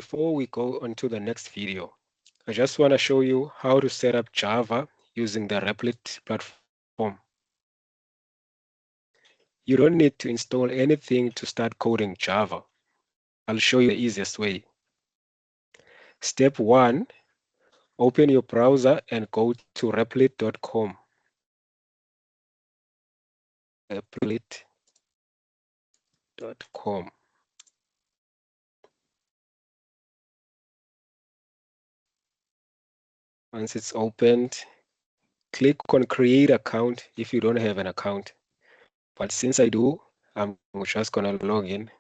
Before we go on to the next video, I just want to show you how to set up Java using the Replit platform. You don't need to install anything to start coding Java. I'll show you the easiest way. Step 1, open your browser and go to replit.com. Replit.com. Once it's opened, click on create account if you don't have an account. But since I do, I'm just gonna log in.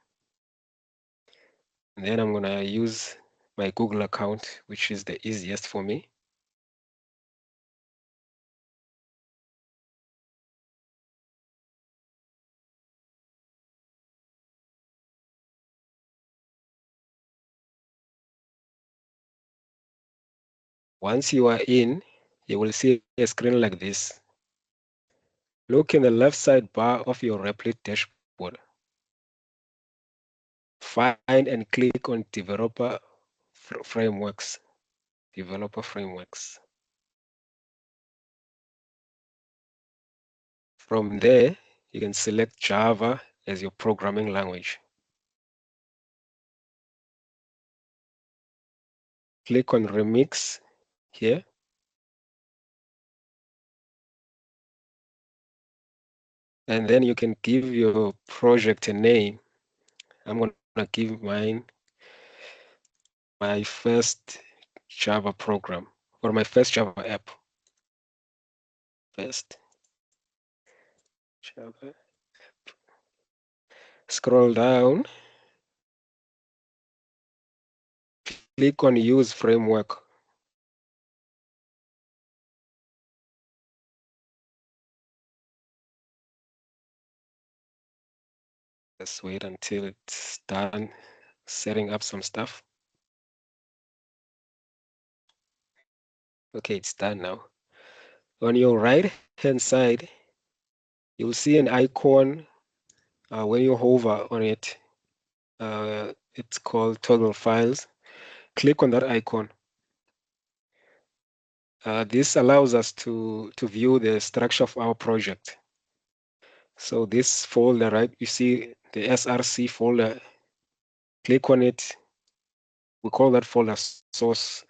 And then I'm gonna use my Google account, which is the easiest for me. Once you are in, you will see a screen like this. Look in the left side bar of your Replit dashboard. Find and click on Developer Frameworks. Developer Frameworks. From there, you can select Java as your programming language. Click on Remix here. And then you can give your project a name. I'm going to give mine my first Java program or my first Java app. First Java app. Scroll down. Click on Use Framework. Let's wait until it's done setting up some stuff. Okay, it's done now. On your right-hand side, you'll see an icon. When you hover on it, it's called Toggle Files. Click on that icon. This allows us to view the structure of our project. So this folder, right, you see the SRC folder, click on it. We call that folder source.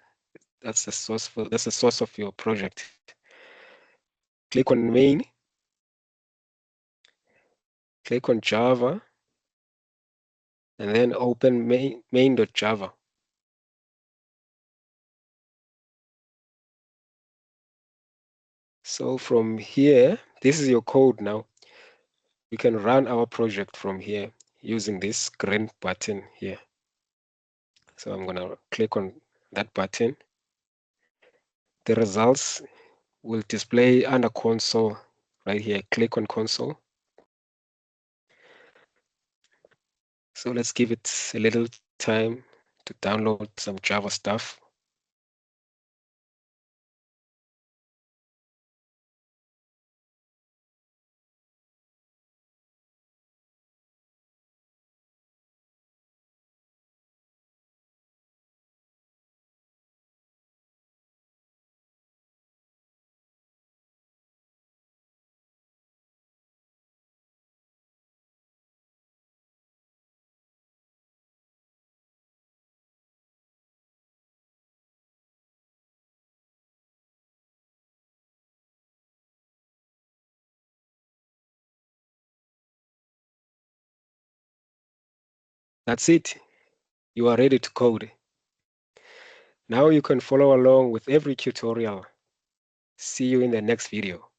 That's the source of your project. Click on main, click on Java, and then open main.java. So from here, this is your code now. We can run our project from here using this green button here. So I'm gonna click on that button. The results will display under console right here. Click on console. So let's give it a little time to download some Java stuff. That's it. You are ready to code. Now you can follow along with every tutorial. See you in the next video.